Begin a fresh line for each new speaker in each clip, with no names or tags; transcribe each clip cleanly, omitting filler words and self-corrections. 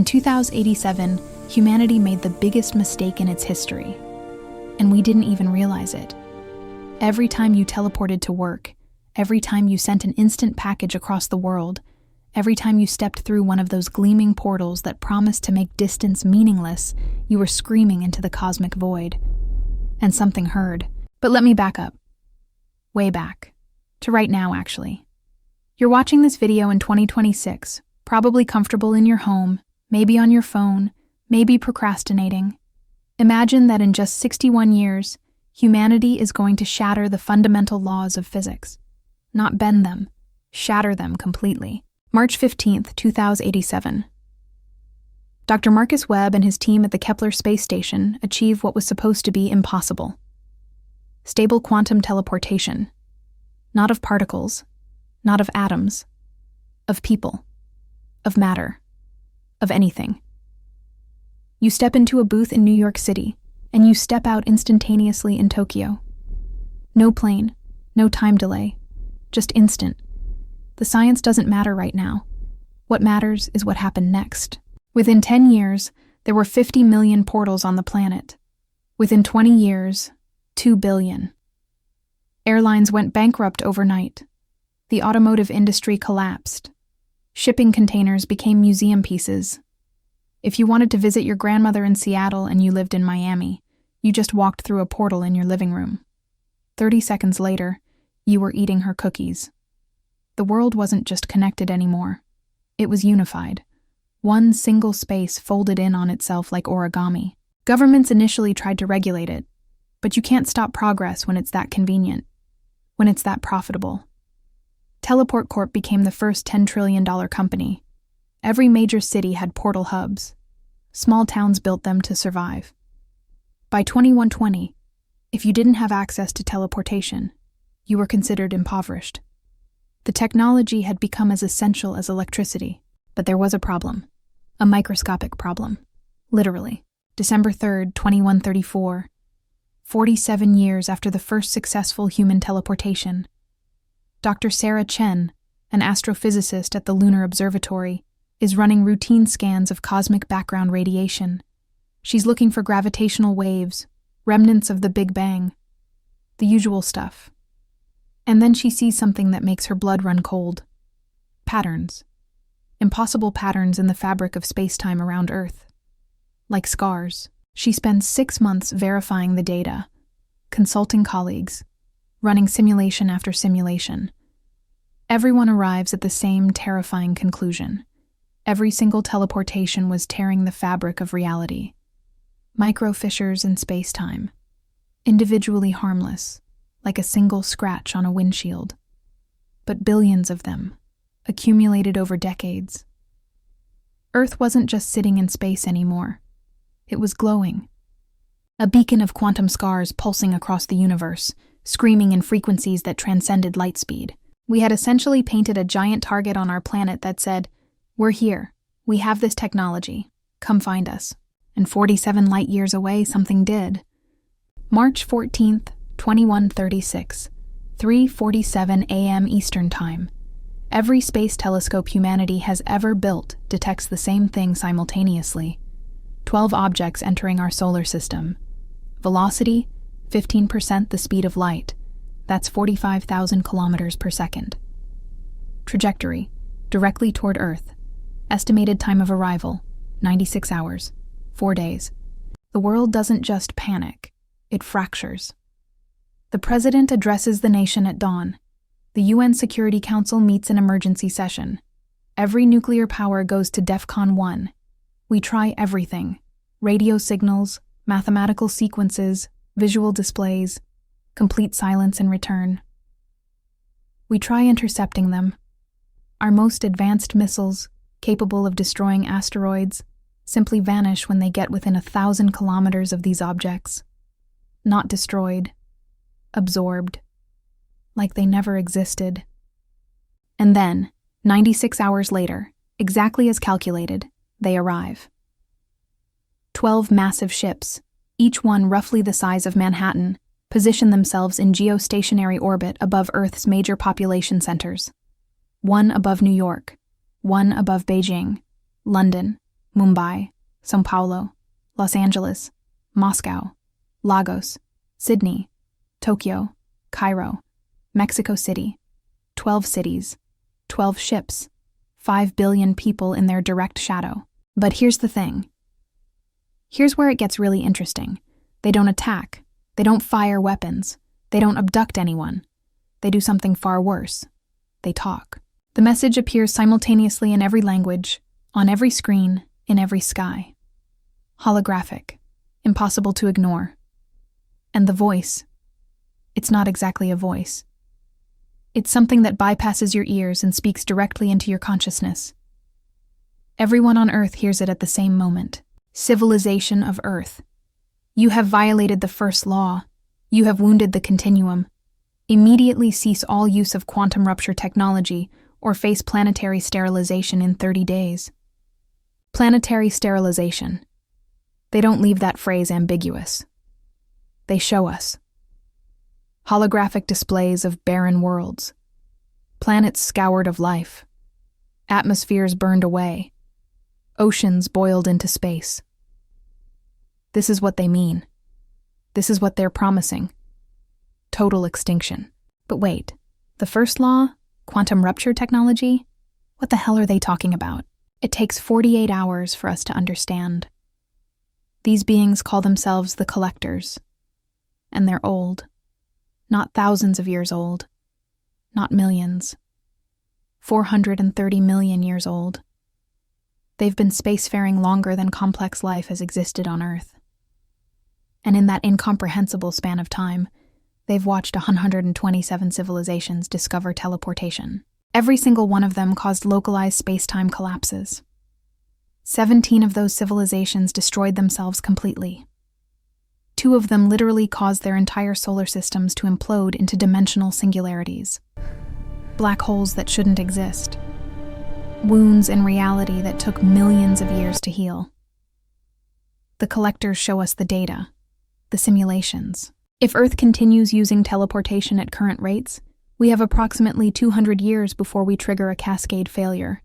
2087, humanity made the biggest mistake in its history, and we didn't even realize it. Every time you teleported to work, every time you sent an instant package across the world, every time you stepped through one of those gleaming portals that promised to make distance meaningless, you were screaming into the cosmic void. And something heard. But let me back up. Way back. To right now, actually. You're watching this video in 2026, probably comfortable in your home, maybe on your phone, maybe procrastinating. Imagine that in just 61 years, humanity is going to shatter the fundamental laws of physics. Not bend them, shatter them completely. March 15th, 2087. Dr. Marcus Webb and his team at the Kepler space station achieve what was supposed to be impossible. Stable quantum teleportation. Not of particles, not of atoms, of people, of matter, of anything. You step into a booth in New York City, and you step out instantaneously in Tokyo. No plane, no time delay, just instant. The science doesn't matter right now. What matters is what happened next. Within 10 years, there were 50 million portals on the planet. Within 20 years, 2 billion. Airlines went bankrupt overnight. The automotive industry collapsed. Shipping containers became museum pieces. If you wanted to visit your grandmother in Seattle and you lived in Miami, you just walked through a portal in your living room. 30 seconds later, you were eating her cookies. The world wasn't just connected anymore. It was unified. One single space folded in on itself like origami. Governments initially tried to regulate it, but you can't stop progress when it's that convenient, when it's that profitable. Teleport Corp became the first $10 trillion company. Every major city had portal hubs. Small towns built them to survive. By 2120, if you didn't have access to teleportation, you were considered impoverished. The technology had become as essential as electricity, but there was a problem. A microscopic problem. Literally. December 3rd, 2134. 47 years after the first successful human teleportation. Dr. Sarah Chen, an astrophysicist at the Lunar Observatory, is running routine scans of cosmic background radiation. She's looking for gravitational waves, remnants of the Big Bang. The usual stuff. And then she sees something that makes her blood run cold. Patterns. Impossible patterns in the fabric of spacetime around Earth. Like scars. She spends 6 months verifying the data, consulting colleagues, running simulation after simulation. Everyone arrives at the same terrifying conclusion. Every single teleportation was tearing the fabric of reality. Micro fissures in spacetime. Individually harmless, like a single scratch on a windshield. But billions of them, accumulated over decades. Earth wasn't just sitting in space anymore. It was glowing. A beacon of quantum scars pulsing across the universe, screaming in frequencies that transcended light speed. We had essentially painted a giant target on our planet that said, "We're here. We have this technology. Come find us." And 47 light years away, something did. March 14th, 2136, 3:47 a.m. Eastern Time. Every space telescope humanity has ever built detects the same thing simultaneously. 12 objects entering our solar system. Velocity, 15% the speed of light. That's 45,000 kilometers per second. Trajectory, directly toward Earth. Estimated time of arrival, 96 hours, 4 days. The world doesn't just panic, it fractures. The president addresses the nation at dawn. The UN Security Council meets in emergency session. Every nuclear power goes to DEFCON 1. We try everything. Radio signals, mathematical sequences, visual displays, complete silence in return. We try intercepting them. Our most advanced missiles, capable of destroying asteroids, simply vanish when they get within 1,000 kilometers of these objects. Not destroyed, absorbed, like they never existed. And then, 96 hours later, exactly as calculated, they arrive. 12 massive ships, each one roughly the size of Manhattan, position themselves in geostationary orbit above Earth's major population centers. One above New York, one above Beijing, London, Mumbai, São Paulo, Los Angeles, Moscow, Lagos, Sydney, Tokyo, Cairo, Mexico City, 12 cities, 12 ships, 5 billion people in their direct shadow. But here's the thing. Here's where it gets really interesting. They don't attack. They don't fire weapons. They don't abduct anyone. They do something far worse. They talk. The message appears simultaneously in every language, on every screen, in every sky. Holographic, impossible to ignore. And the voice, it's not exactly a voice. It's something that bypasses your ears and speaks directly into your consciousness. Everyone on Earth hears it at the same moment. Civilization of Earth. You have violated the first law. You have wounded the continuum. Immediately cease all use of quantum rupture technology or face planetary sterilization in 30 days. Planetary sterilization. They don't leave that phrase ambiguous. They show us. Holographic displays of barren worlds. Planets scoured of life. Atmospheres burned away. Oceans boiled into space. This is what they mean. This is what they're promising. Total extinction. But wait, the first law, quantum rupture technology? What the hell are they talking about? It takes 48 hours for us to understand. These beings call themselves the collectors. And they're old. Not thousands of years old. Not millions. 430 million years old. They've been spacefaring longer than complex life has existed on Earth. And in that incomprehensible span of time, they've watched 127 civilizations discover teleportation. Every single one of them caused localized spacetime collapses. 17 of those civilizations destroyed themselves completely. 2 of them literally caused their entire solar systems to implode into dimensional singularities. Black holes that shouldn't exist. Wounds in reality that took millions of years to heal. The collectors show us the data, the simulations. If Earth continues using teleportation at current rates, we have approximately 200 years before we trigger a cascade failure.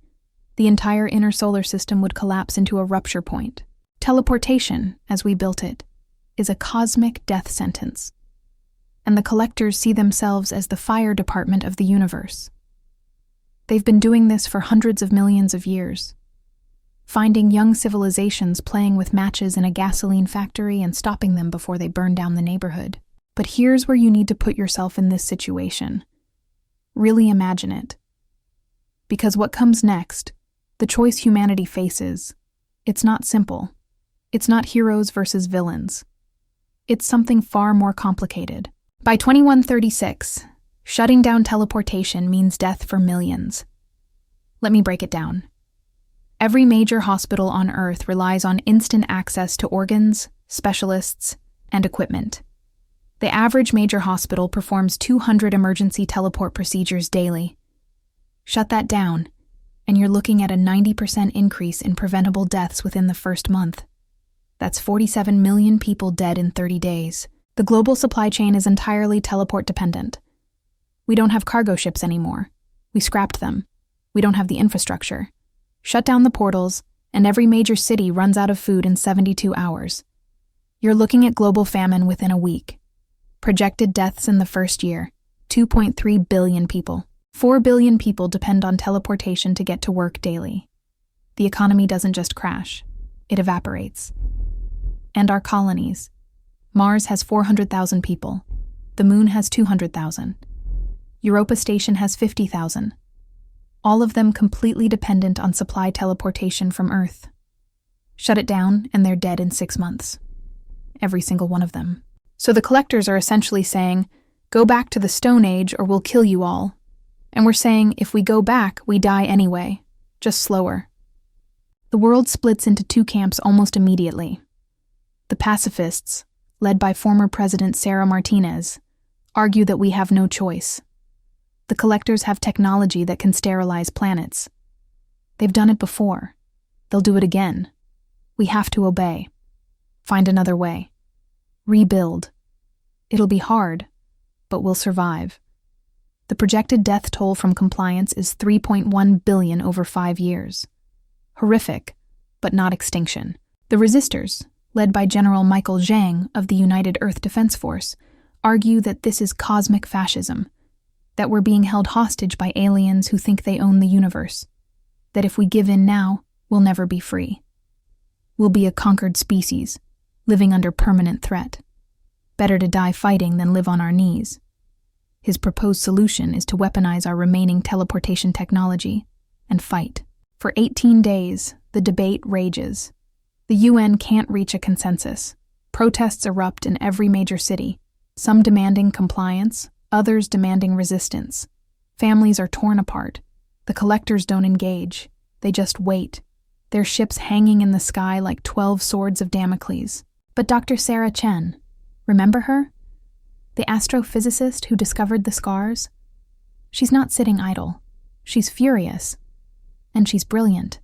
The entire inner solar system would collapse into a rupture point. Teleportation, as we built it, is a cosmic death sentence. And the collectors see themselves as the fire department of the universe. They've been doing this for hundreds of millions of years, finding young civilizations playing with matches in a gasoline factory and stopping them before they burn down the neighborhood. But here's where you need to put yourself in this situation. Really imagine it. Because what comes next, the choice humanity faces, it's not simple. It's not heroes versus villains. It's something far more complicated. By 2136, shutting down teleportation means death for millions. Let me break it down. Every major hospital on Earth relies on instant access to organs, specialists, and equipment. The average major hospital performs 200 emergency teleport procedures daily. Shut that down, and you're looking at a 90% increase in preventable deaths within the first month. That's 47 million people dead in 30 days. The global supply chain is entirely teleport dependent. We don't have cargo ships anymore. We scrapped them. We don't have the infrastructure. Shut down the portals, and every major city runs out of food in 72 hours. You're looking at global famine within a week. Projected deaths in the first year, 2.3 billion people. 4 billion people depend on teleportation to get to work daily. The economy doesn't just crash, it evaporates. And our colonies. Mars has 400,000 people. The Moon has 200,000. Europa Station has 50,000. All of them completely dependent on supply teleportation from Earth. Shut it down, and they're dead in 6 months. Every single one of them. So the collectors are essentially saying, go back to the Stone Age or we'll kill you all. And we're saying, if we go back, we die anyway, just slower. The world splits into 2 camps almost immediately. The pacifists, led by former President Sarah Martinez, argue that we have no choice. The collectors have technology that can sterilize planets. They've done it before. They'll do it again. We have to obey. Find another way. Rebuild. It'll be hard, but we'll survive. The projected death toll from compliance is 3.1 billion over 5 years. Horrific, but not extinction. The resistors, led by General Michael Zhang of the United Earth Defense Force, argue that this is cosmic fascism, that we're being held hostage by aliens who think they own the universe, that if we give in now, we'll never be free. We'll be a conquered species, living under permanent threat. Better to die fighting than live on our knees. His proposed solution is to weaponize our remaining teleportation technology and fight. For 18 days, the debate rages. The UN can't reach a consensus. Protests erupt in every major city, some demanding compliance, others demanding resistance. Families are torn apart. The collectors don't engage. They just wait, their ships hanging in the sky like 12 swords of Damocles. But Dr. Sarah Chen, remember her? The astrophysicist who discovered the scars? She's not sitting idle. She's furious. And she's brilliant.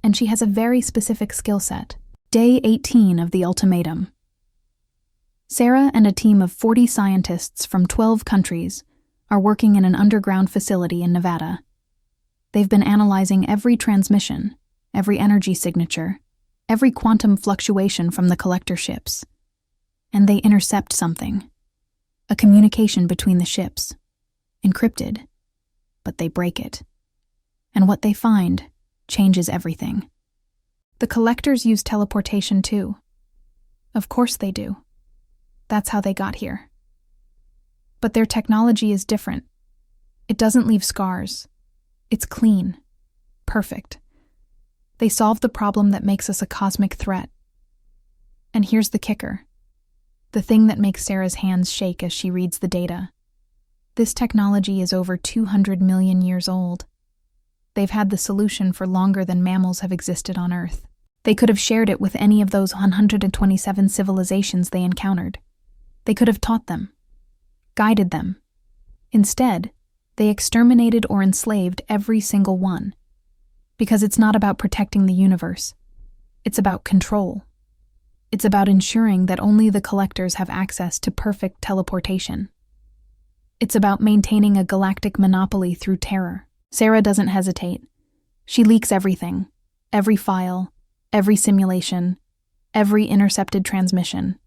And she has a very specific skill set. Day 18 of the ultimatum. Sarah and a team of 40 scientists from 12 countries are working in an underground facility in Nevada. They've been analyzing every transmission, every energy signature, every quantum fluctuation from the collector ships. And they intercept something. A communication between the ships. Encrypted. But they break it. And what they find changes everything. The collectors use teleportation too. Of course they do. That's how they got here. But their technology is different. It doesn't leave scars. It's clean. Perfect. They solve the problem that makes us a cosmic threat. And here's the kicker. The thing that makes Sarah's hands shake as she reads the data. This technology is over 200 million years old. They've had the solution for longer than mammals have existed on Earth. They could have shared it with any of those 127 civilizations they encountered. They could have taught them, guided them. Instead, they exterminated or enslaved every single one. Because it's not about protecting the universe. It's about control. It's about ensuring that only the collectors have access to perfect teleportation. It's about maintaining a galactic monopoly through terror. Sarah doesn't hesitate. She leaks everything, every file, every simulation, every intercepted transmission.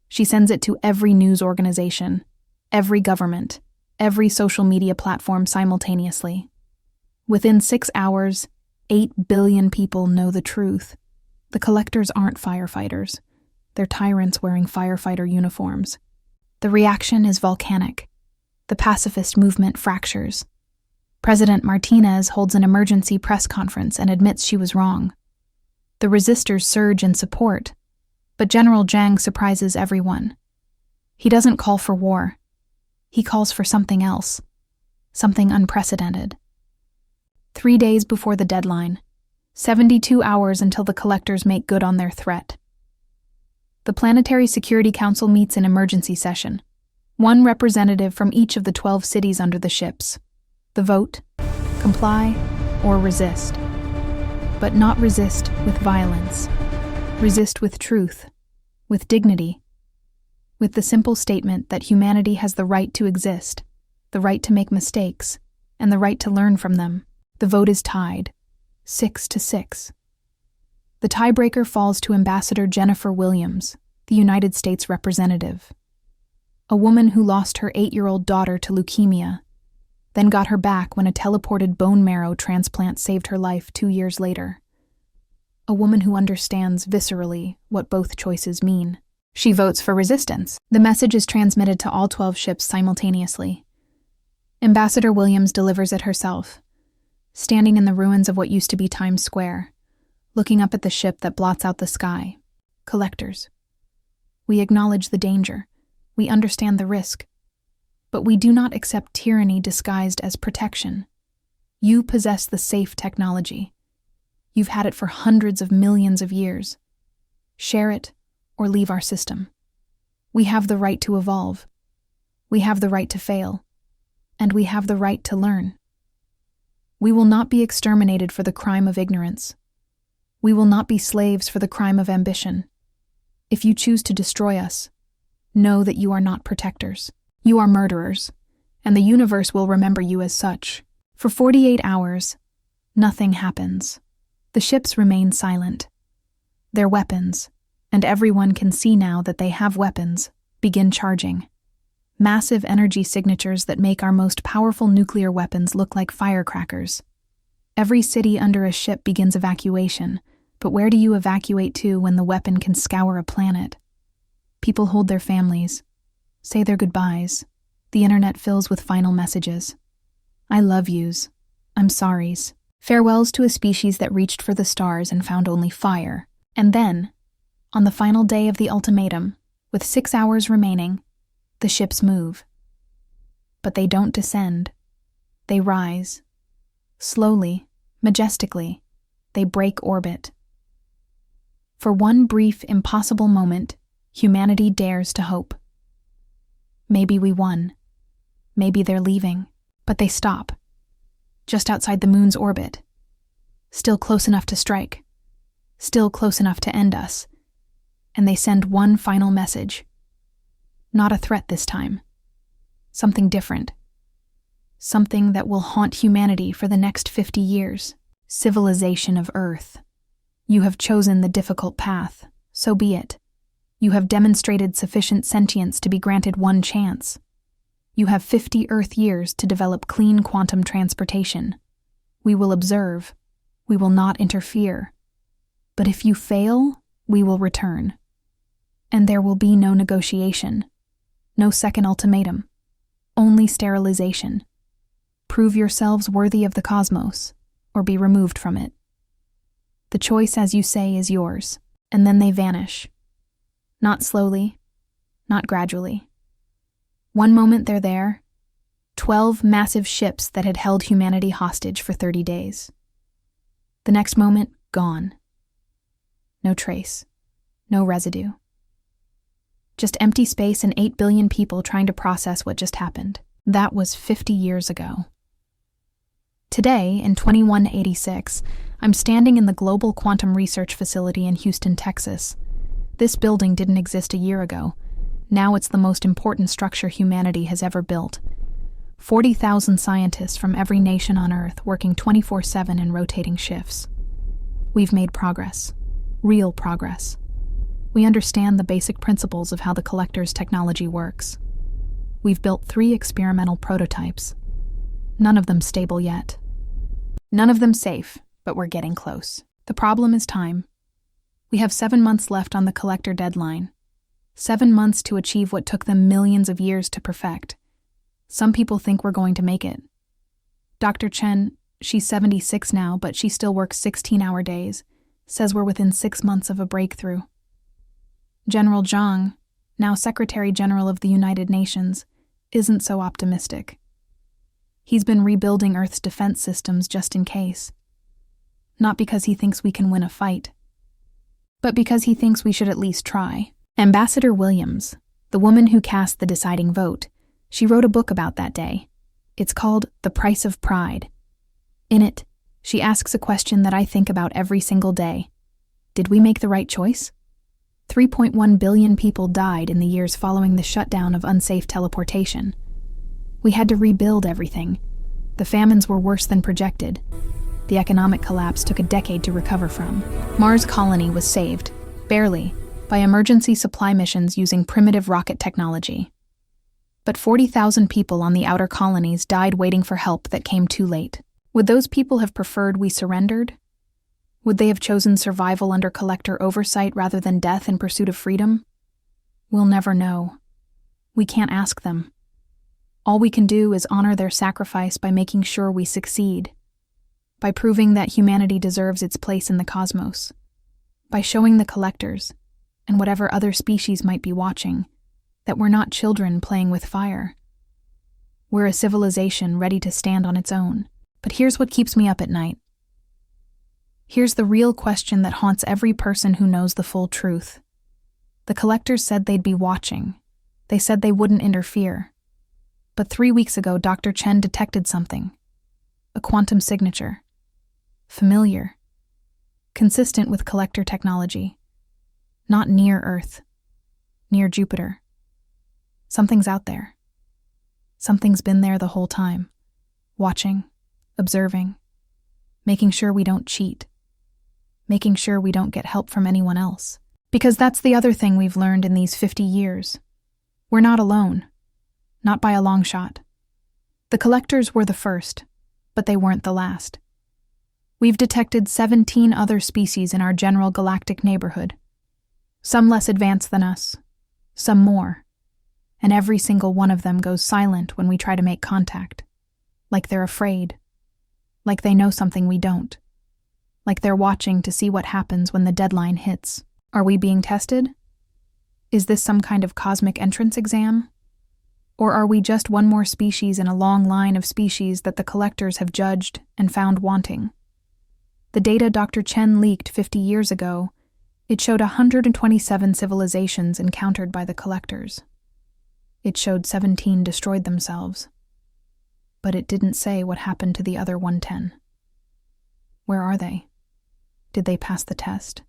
She sends it to every news organization, every government, every social media platform simultaneously. Within 6 hours, 8 billion people know the truth. The collectors aren't firefighters. They're tyrants wearing firefighter uniforms. The reaction is volcanic. The pacifist movement fractures. President Martinez holds an emergency press conference and admits she was wrong. The resistors surge in support, but General Zhang surprises everyone. He doesn't call for war. He calls for something else, something unprecedented. 3 days before the deadline, 72 hours until the collectors make good on their threat. The Planetary Security Council meets in emergency session. One representative from each of the 12 cities under the ships. The vote, comply or resist. But not resist with violence. Resist with truth, with dignity, with the simple statement that humanity has the right to exist, the right to make mistakes, and the right to learn from them. The vote is tied, 6-6. The tiebreaker falls to Ambassador Jennifer Williams, the United States representative. A woman who lost her 8-year-old daughter to leukemia, then got her back when a teleported bone marrow transplant saved her life 2 years later. A woman who understands viscerally what both choices mean. She votes for resistance. The message is transmitted to all 12 ships simultaneously. Ambassador Williams delivers it herself, standing in the ruins of what used to be Times Square, looking up at the ship that blots out the sky. Collectors. We acknowledge the danger. We understand the risk. But we do not accept tyranny disguised as protection. You possess the safe technology. You've had it for hundreds of millions of years. Share it or leave our system. We have the right to evolve. We have the right to fail. And we have the right to learn. We will not be exterminated for the crime of ignorance. We will not be slaves for the crime of ambition. If you choose to destroy us, know that you are not protectors. You are murderers, and the universe will remember you as such. For 48 hours, nothing happens. The ships remain silent. Their weapons, and everyone can see now that they have weapons, begin charging. Massive energy signatures that make our most powerful nuclear weapons look like firecrackers. Every city under a ship begins evacuation, but where do you evacuate to when the weapon can scour a planet? People hold their families, say their goodbyes. The internet fills with final messages. I love yous. I'm sorries. Farewells to a species that reached for the stars and found only fire. And then, on the final day of the ultimatum, with 6 hours remaining, the ships move. But they don't descend. They rise. Slowly, majestically, they break orbit. For one brief, impossible moment, humanity dares to hope. Maybe we won. Maybe they're leaving. But they stop. Just outside the moon's orbit. Still close enough to strike. Still close enough to end us. And they send one final message. Not a threat this time. Something different. Something that will haunt humanity for the next 50 years. Civilization of Earth. You have chosen the difficult path, so be it. You have demonstrated sufficient sentience to be granted one chance. You have 50 Earth years to develop clean quantum transportation. We will observe. We will not interfere. But if you fail, we will return. And there will be no negotiation. No second ultimatum. Only sterilization. Prove yourselves worthy of the cosmos, or be removed from it. The choice, as you say, is yours, and then they vanish. Not slowly, not gradually. One moment they're there, 12 massive ships that had held humanity hostage for 30 days. The next moment, gone. No trace, no residue. Just empty space and 8 billion people trying to process what just happened. That was 50 years ago. Today, in 2186, I'm standing in the Global Quantum Research Facility in Houston, Texas. This building didn't exist a year ago. Now it's the most important structure humanity has ever built. 40,000 scientists from every nation on Earth working 24/7 in rotating shifts. We've made progress. Real progress. We understand the basic principles of how the collector's technology works. We've built 3 experimental prototypes. None of them stable yet. None of them safe, but we're getting close. The problem is time. We have 7 months left on the collector deadline. 7 months to achieve what took them millions of years to perfect. Some people think we're going to make it. Dr. Chen, she's 76 now, but she still works 16-hour days, says we're within 6 months of a breakthrough. General Zhang, now Secretary General of the United Nations, isn't so optimistic. He's been rebuilding Earth's defense systems just in case. Not because he thinks we can win a fight, but because he thinks we should at least try. Ambassador Williams, the woman who cast the deciding vote, she wrote a book about that day. It's called The Price of Pride. In it, she asks a question that I think about every single day. Did we make the right choice? 3.1 billion people died in the years following the shutdown of unsafe teleportation. We had to rebuild everything. The famines were worse than projected. The economic collapse took a decade to recover from. Mars colony was saved, barely, by emergency supply missions using primitive rocket technology. But 40,000 people on the outer colonies died waiting for help that came too late. Would those people have preferred we surrendered? Would they have chosen survival under collector oversight rather than death in pursuit of freedom? We'll never know. We can't ask them. All we can do is honor their sacrifice by making sure we succeed, by proving that humanity deserves its place in the cosmos, by showing the collectors, and whatever other species might be watching, that we're not children playing with fire. We're a civilization ready to stand on its own. But here's what keeps me up at night. Here's the real question that haunts every person who knows the full truth. The collectors said they'd be watching. They said they wouldn't interfere. But 3 weeks ago, Dr. Chen detected something. A quantum signature. Familiar. Consistent with collector technology. Not near Earth. Near Jupiter. Something's out there. Something's been there the whole time. Watching. Observing. Making sure we don't cheat. making sure we don't get help from anyone else. Because that's the other thing we've learned in these 50 years. We're not alone. Not by a long shot. The collectors were the first, but they weren't the last. We've detected 17 other species in our general galactic neighborhood. Some less advanced than us, some more. And every single one of them goes silent when we try to make contact. Like they're afraid. Like they know something we don't. Like they're watching to see what happens when the deadline hits. Are we being tested? Is this some kind of cosmic entrance exam? Or are we just one more species in a long line of species that the collectors have judged and found wanting? The data Dr. Chen leaked 50 years ago, it showed 127 civilizations encountered by the collectors. It showed 17 destroyed themselves. But it didn't say what happened to the other 110. Where are they? Did they pass the test?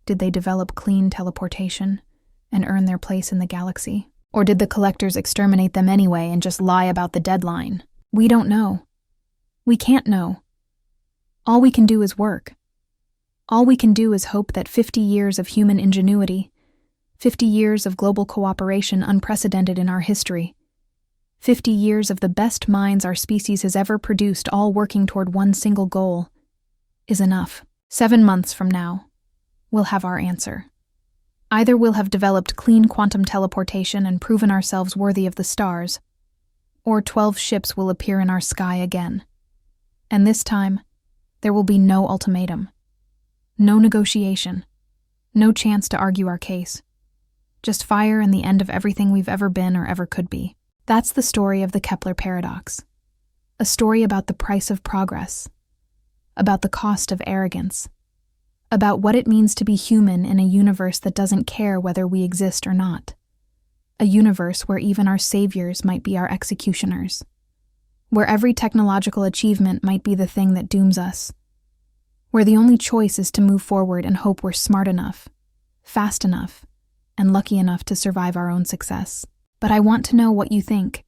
Did they develop clean teleportation and earn their place in the galaxy? Or did the collectors exterminate them anyway and just lie about the deadline? We don't know. We can't know. All we can do is work. All we can do is hope that 50 years of human ingenuity, 50 years of global cooperation unprecedented in our history, 50 years of the best minds our species has ever produced all working toward one single goal, is enough. 7 months from now, we'll have our answer. Either we'll have developed clean quantum teleportation and proven ourselves worthy of the stars, or 12 ships will appear in our sky again. And this time, there will be no ultimatum, no negotiation, no chance to argue our case. Just fire and the end of everything we've ever been or ever could be. That's the story of the Kepler paradox. A story about the price of progress, about the cost of arrogance, about what it means to be human in a universe that doesn't care whether we exist or not. A universe where even our saviors might be our executioners. Where every technological achievement might be the thing that dooms us. Where the only choice is to move forward and hope we're smart enough, fast enough, and lucky enough to survive our own success. But I want to know what you think.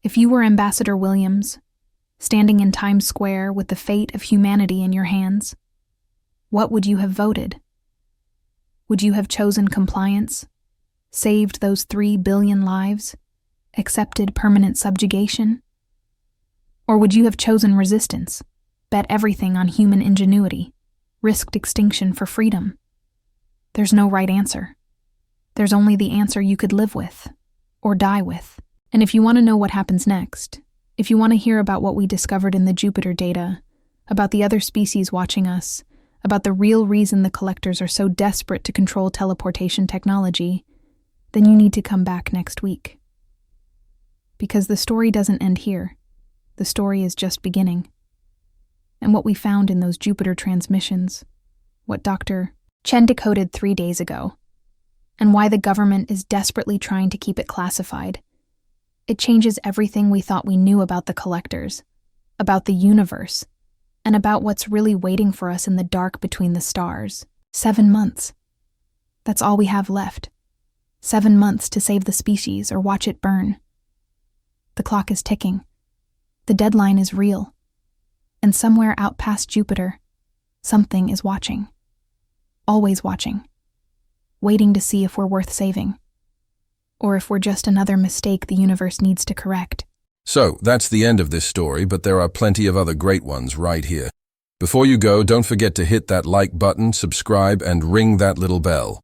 If you were Ambassador Williams, standing in Times Square with the fate of humanity in your hands, what would you have voted? Would you have chosen compliance, saved those 3 billion lives, accepted permanent subjugation? Or would you have chosen resistance, bet everything on human ingenuity, risked extinction for freedom? There's no right answer. There's only the answer you could live with, or die with. And if you want to know what happens next, if you want to hear about what we discovered in the Jupiter data, about the other species watching us, about the real reason the collectors are so desperate to control teleportation technology, then you need to come back next week. Because the story doesn't end here. The story is just beginning. And what we found in those Jupiter transmissions, what Dr. Chen decoded 3 days ago, and why the government is desperately trying to keep it classified, it changes everything we thought we knew about the collectors, about the universe, and about what's really waiting for us in the dark between the stars. 7 months. That's all we have left. 7 months to save the species or watch it burn. The clock is ticking. The deadline is real. And somewhere out past Jupiter, something is watching. Always watching. Waiting to see if we're worth saving. Or if we're just another mistake the universe needs to correct.
So, that's the end of this story, but there are plenty of other great ones right here. Before you go, don't forget to hit that like button, subscribe, and ring that little bell.